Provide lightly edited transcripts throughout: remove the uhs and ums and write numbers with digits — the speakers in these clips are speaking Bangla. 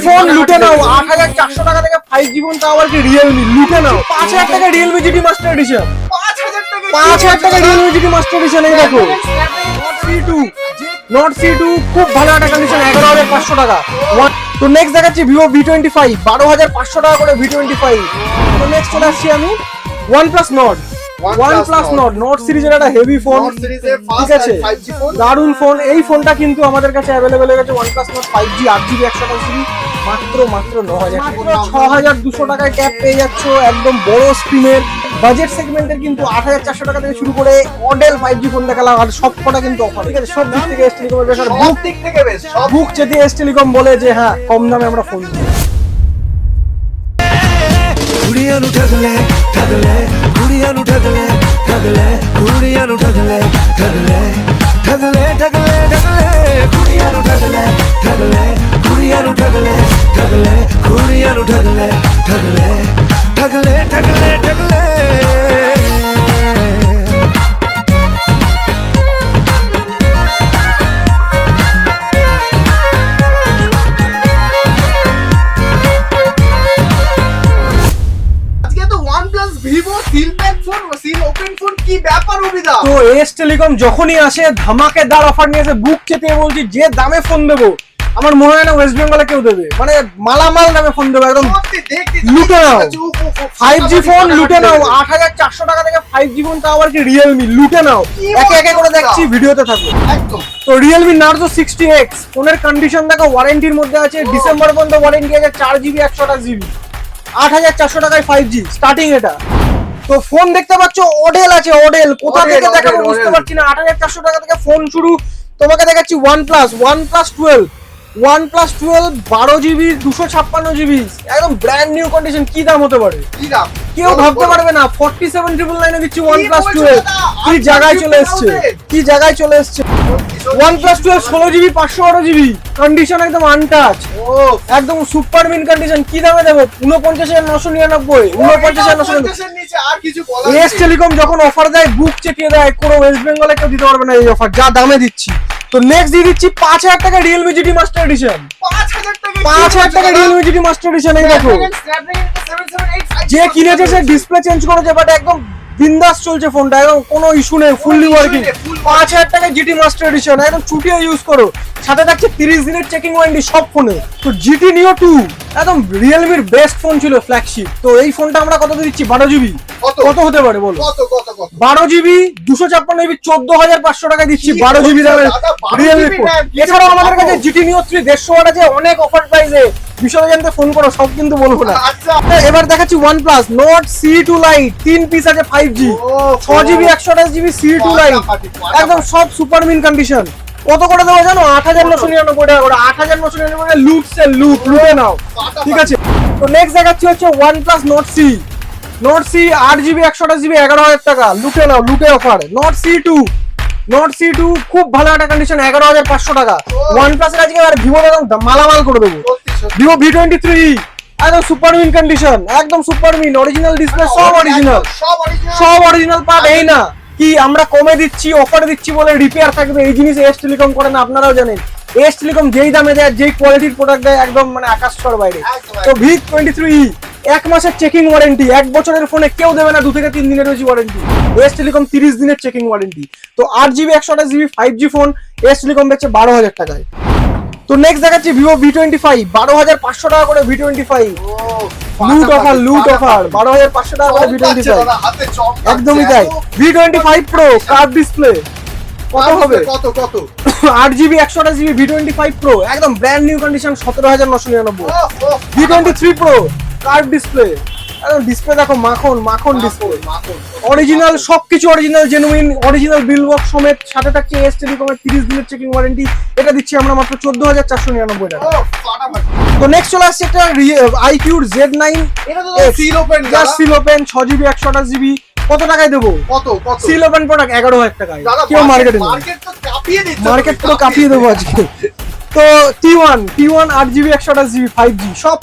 ফোন লুটে নাও 8400 টাকা থেকে 5G ফোন, তাও আবার কি রিয়েলমি লুটে নাও 5000 টাকা রিয়েলমি জিটি মাস্টার এডিশন 5000 টাকা রিয়েলমি জিটি মাস্টার এডিশন। এই দেখো নট C2 খুব ভালো একটা কন্ডিশন 11500 টাকা। তো নেক্সট দেখাচ্ছি ভিভো V25 12500 টাকা করে V25। তো নেক্সট চলে আসছি আমি OnePlus Nord। OnePlus Nord সিরিজের একটা হেভি ফোন, ঠিক আছে, দারুণ ফোন। এই ফোনটা কিন্তু আমাদের কাছে অ্যাভেলেবেল হয়ে গেছে OnePlus Nord 5G 8GB 128GB মাত্র 6200 টাকায় ক্যাপ পেয়ে যাচ্ছ, একদম বড় স্ক্রিনের বাজেট সেগমেন্টের কিন্তু 8400 টাকা থেকে শুরু করে মডেল 5G ফোন দেখালাম, আর সব কটা কিন্তু অফার, ঠিক আছে। সব দিক থেকে এস টেলিকমের বেশ বুক চেতে এস টেলিকম বলে যে হ্যাঁ কম দামে আমরা ফোন দিই। कुड़ियां नु ठगले ठगले कुड़ियां नु ठगले ठगले कुड़ियां नु ठगले ठगले ठगले ठगले ठगले कुड़ियां नु ठगले ठगले कुड़ियां नु ठगले ठगले कुड़ियां नु ठगले ठगले ठगले ठगले ठगले তো এস টেলিকম যখনই আসে ধামাকেদার অফার নিয়ে আসে, বুক চেতে বলছি যে দামে ফোন দেবো আমার মনে হয় না ওয়েস্ট বেঙ্গলে কেউ দেবে, মানে মালামাল দামে ফোন দেবো, একদম লুটে নাও 5G ফোন লুটে নাও 8400 টাকা থেকে 5G ফোন, তাও আবার কি রিয়েলমি লুটে নাও। একে একে করে দেখছি, ভিডিওতে থাকো। তো রিয়েলমি নার্জো 60X ফোনের কন্ডিশন দেখো, ওয়ারেন্টির মধ্যে আছে, ডিসেম্বর পর্যন্ত ওয়ারেন্টি আছে, 4GB 128GB 8400 টাকায় 5G স্টার্টিং এটা। তো ফোন দেখতে পাচ্ছ অডেল আছে, অডেল কোথা থেকে দেখাবো বুঝতে পারছি না। 8400 টাকা থেকে ফোন শুরু। তোমাকে দেখাচ্ছি OnePlus 12 12GB 256GB একদম ব্র্যান্ড নিউ কন্ডিশন। কি দাম হতে পারে? কেউ ভাবতে পারবে না। 47,999 এ দিচ্ছি OnePlus 12। কি জায়গায় চলে এসছে, কি জায়গায় চলে এসছে। OnePlus 12 16GB 512GB কন্ডিশন একদম আনটাচ, একদম সুপার মিন কন্ডিশন। কি দামে দেবো? 49,999 49,999। এস টেলিকম যখন অফার দেয় বুক চেকিয়ে দেয়, কোনো ওয়েস্ট বেঙ্গলে কেউ দিতে পারবে না এই অফার যা দামে দিচ্ছি। তো নেক্সট দিয়ে দিচ্ছি 5000 টাকা রিয়েলমি জিটি মাস্টার এডিশন। 5000 টাকা রিয়েলমি জিটি মাস্টার এডিশন। এই দেখো যে কিনেছে সে ডিসপ্লে চেঞ্জ করেছে, বাট একদম বিন্দাস চলছে ফোনটা, একদম কোনো ইস্যু নেই, ফুললি ওয়ার্কিং। 5000 টাকা জিটি মাস্টার এডিশন একদম চুটিয়ে ইউজ করো, সাথে থাকছে 30 দিনের চেকিং ওয়ারেন্টি সব ফোনে। তো জিটি নিও 2 একদম রিয়েলমির বেস্ট ফোন ছিল, ফ্ল্যাগশিপ। তো এই ফোনটা আমরা কত দিচ্ছি? 12GB। কত হতে পারে বলো? 12GB 256GB 14500 টাকায় দিচ্ছি 12GB দামের রিয়েলমি ফোন। এছাড়াও আমাদের কাছে জিটি নিও 3 150 ওয়াট আছে, অনেক অফার প্রাইসে। বিষয়ে জানতে ফোন করো, সব কিন্তু বলবো না। এবার দেখাচ্ছি OnePlus Nord C2 Lite 3 piece আছে 5G 6GB 128GB C2 Lite একদম সব সুপার মিন কন্ডিশন। কত করে দেবো জানো? 8999 টাকা করে। 8999 লুটে নাও, ঠিক আছে। তো নেক্সট দেখাচ্ছি হচ্ছে OnePlus Nord C 8GB 128GB 11000 টাকা লুটে নাও, লুটে অফার। Nord C2 খুব ভালো একটা কন্ডিশন 11500 টাকা। OnePlus এর আজকে আর ভিভো একদম মালামাল করে দেবো। ভিভো V23 একদম সুপার মিন কন্ডিশন, একদম সুপার মিন, অরিজিনাল ডিসপ্লে সব অরিজিনাল পার্ট। এই না কি আমরা কমে দিচ্ছি, অফার দিচ্ছি বলে রিপেয়ার থাকবে, এই জিনিস এস টেলিকম করে না, আপনারাও জানেন। এস টেলিকম যেই দামে দেয়, যেই কোয়ালিটির প্রোডাক্ট দেয়, একদম মানে আকাশ ছোঁয়ার বাইরে। তো V23 এক মাসের চেকিং ওয়ারেন্টি, 1 বছরের ফোনে কেউ দেবে না 2 থেকে 3 দিনের বেশি ওয়ারেন্টি। এস টেলিকম 30 দিনের চেকিং ওয়ারেন্টি। তো 8GB 128GB 5G phone S telecom বেচছে 12000 টাকায়। তো নেক্সট দেখাচ্ছি ভিভো V25 12500 টাকা করে V25 লুট অফার 12500 টাকা করে V25 একদমই তাই। V25 Pro কার্ভ ডিসপ্লে কত হবে? 8GB 128GB V25 Pro একদম brand new condition 17999। V23 Pro curve display একদম ডিসপ্লে দেখো মাখন ডিসপ্লে, অরিজিনাল সবকিছু original genuine, original bill box সমেত, সাথে থাকছে এস টেলিকমের 30 দিনের চেকিং ওয়ারেন্টি। এটা দিচ্ছি আমরা মাত্র 14499 টাকা। তো নেক্সট চলে আসছে একটা IQ Z9 seal open 6GB 128GB কত টাকায় দেবো? সিল ওপেন প্রোডাক্ট 11000 টাকায়। কেউ মার্কেটে নেই, মার্কেট পুরো কাঁপিয়ে দেবো আজকে। তো T1 8GB 128GB 5G সব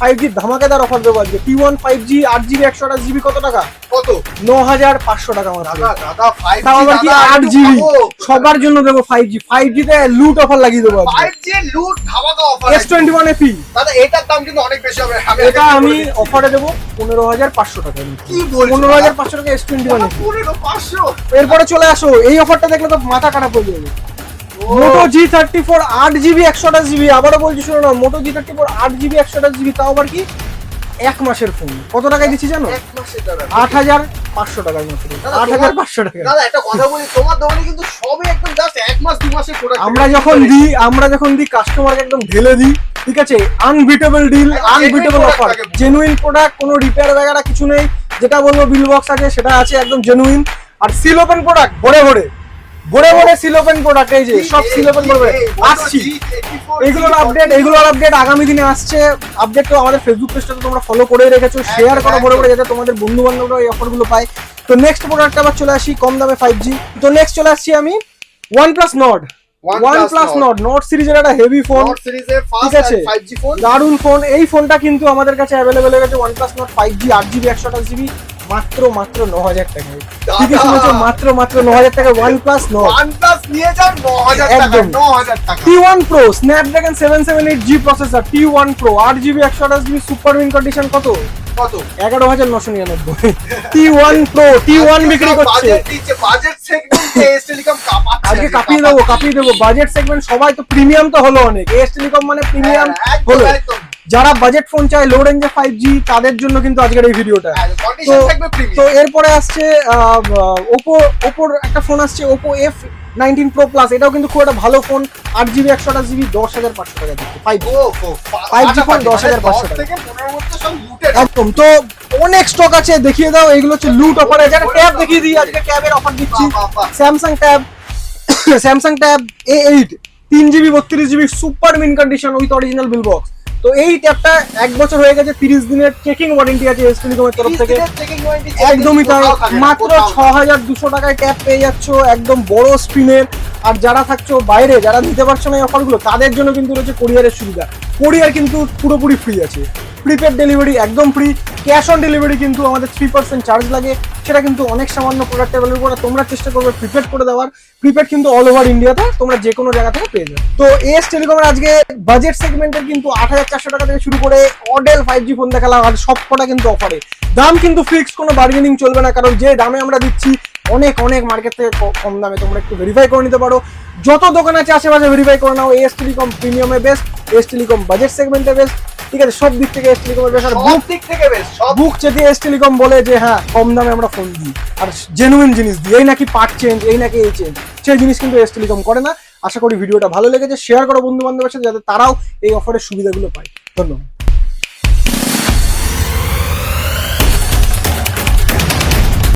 5G ধামাকাদার অফার দেবো আজকে। T1 5G 8GB 128GB কত টাকা? কত? 9500 টাকা মাত্র। দাদা 5G তাও আবার কি দাদা, 8GB পাবো। সবার জন্য দেবো 5G তে লুট অফার লাগিয়ে দেবো আজকে। 5G লুট ধামাকা অফার S21 FE দাদা, এটার দাম কিন্তু অনেক বেশি হবে। এটা আমি অফারে দেবো 15500 টাকা। কি বলছো? 15500 টাকা S21 FE। 15500। এরপরে চলে আসো, এই অফারটা দেখলে তো মাথা খারাপ হয়ে যাবে। মোটো G34 8GB 128GB, আবারও বলছি শুনো না, মোটো G34 8GB 128GB, তাও আবার কি 1 মাসের ফোন। কত টাকায় দিচ্ছি জানো? 1 মাসের দাদা 8500 টাকায় মাত্র। দাদা, 8500 টাকা। দাদা একটা কথা বলি, তোমার দোকানে কিন্তু সবই একদম জাস্ট 1 মাস 2 মাসের প্রোডাক্ট। আমরা যখন দিই কাস্টমারকে একদম ঢেলে দিই, ঠিক আছে? Unbeatable deal, unbeatable product offer, থাকে। জেনুইন প্রোডাক্ট, কোনো রিপেয়ার वगैरह কিছু নেই। যেটা বলবো বিল বক্স আছে সেটা আছে, একদম জেনুইন। আর সিল ওপেন প্রোডাক্ট ভরে সিল ওপেন প্রোডাক্ট, এই যে সব সিল ওপেন করবে। আসছি এগুলোর আপডেট আগামী দিনে আসছে। আপডেট তো আমাদের ফেসবুক পেজটা তো তোমরা ফলো করে রেখেছো, শেয়ার করো ভরে যাতে তোমাদের বন্ধু বান্ধবরা এই অফারগুলো পায়। তো নেক্সট প্রোডাক্ট আবার চলে আসি কম দামে 5G। তো নেক্সট চলে আসছি আমি OnePlus Nord। OnePlus Nord সিরিজের একটা হেভি ফোন, নট সিরিজের ঠিক ফার্স্ট আছে? 5G phone. দারুণ ফোন। এই ফোনটা কিন্তু আমাদের কাছে অ্যাভেলেবেল হয়ে গেছে OnePlus Nord 5G 8GB 128GB মাত্র 9000 টাকায়। ঠিকই শুনেছো, মাত্র 9000 টাকা OnePlus Nord। OnePlus নিয়ে যান 9000 টাকা, একদম। 9000 টাকা। T1 Pro Snapdragon 778G processor, T1 Pro 8GB 128GB super win condition কত? কত? 11999। T1 Pro T1 বিক্রি করছে বাজেট দিচ্ছে, বাজেট সেগমেন্টে এস টেলিকম কাপাচ্ছে। আজকে। কাপিয়ে দেবো বাজেট সেগমেন্ট সবাই তো প্রিমিয়াম তো হলো অনেক। এস টেলিকম মানে প্রিমিয়াম হলো। যারা বাজেট ফোন চায় লো রেঞ্জে 5G তাদের জন্য কিন্তু আজকের এই ভিডিওটা। কন্ডিশন থাকবে তো প্রিমিয়াম। এরপরে আসছে ওপোর একটা ফোন আসছে, Oppo F19 Pro Plus। এটাও কিন্তু খুব একটা ভালো ফোন, 8GB 128GB 10500 টাকা দিচ্ছে 5G। ও 5G ফোন 10500 টাকা থেকে 15 মধ্যে সব লুটেড। একদম। তো অনেক স্টক আছে, দেখিয়ে দাও। এইগুলো হচ্ছে লুট অফারে। যারা ট্যাব দেখিয়ে দিই, আজকে ট্যাবের অফার দিচ্ছি। Samsung tab A8 3GB 32GB super mint condition with original bill box. তো এই ট্যাবটা 1 বছর হয়ে গেছে, 30 দিনের চেকিং ওয়ারেন্টি আছে এস টেলিকমের তরফ থেকে। একদমই তাই, মাত্র 6200 টাকায় ট্যাব পেয়ে যাচ্ছ, একদম বড় স্ক্রিনের। আর যারা থাকছো বাইরে, যারা নিতে পারছো না এই অফারগুলো, তাদের জন্য কিন্তু রয়েছে কোরিয়ারের সুবিধা। কোরিয়ার কিন্তু পুরোপুরি ফ্রি আছে, প্রিপেড ডেলিভারি একদম ফ্রি। ক্যাশ অন ডেলিভারি কিন্তু আমাদের 3% চার্জ লাগে, সেটা কিন্তু অনেক সামান্য প্রোডাক্টের ভ্যালুর উপরে। তোমরা চেষ্টা করবে প্রিপেড করে দেওয়ার। প্রিপেড কিন্তু অল ওভার ইন্ডিয়াতে তোমরা যে কোনো জায়গা থেকে পেয়ে যাবে। তো এস টেলিকমের আজকে বাজেট সেগমেন্টের কিন্তু 8400 টাকা থেকে শুরু করে মডেল 5G ফোন দেখালাম। আর সব কটা কিন্তু অফারে, দাম কিন্তু ফিক্সড, কোনো বার্গেনিং চলবে না। কারণ যে দামে আমরা দিচ্ছি অনেক মার্কেট থেকে কম দামে। তোমরা একটু ভেরিফাই করে নিতে পারো, যত দোকান আছে আশেপাশে ভেরিফাই করে নাও। এস টেলিকম প্রিমিয়ামে বেস্ট, এস টেলিকম বাজেট সেগমেন্টে বেস্ট, ঠিক আছে? সব দিক থেকে এস টেলিকমের বেস্ট। আর সব দিক থেকে বেশ, সব বুক চেপে এস টেলিকম বলে যে হ্যাঁ কম দামে আমরা ফোন দিই আর জেনুইন জিনিস দিই, এই নাকি পার্ট চেঞ্জ, এই নাকি এই চেঞ্জ, সেই জিনিস কিন্তু এস টেলিকম করে না। আশা করি ভিডিওটা ভালো লেগেছে, শেয়ার করো বন্ধু বান্ধবের সাথে যাতে তারাও এই অফারের সুবিধাগুলো পায়। ধন্যবাদ।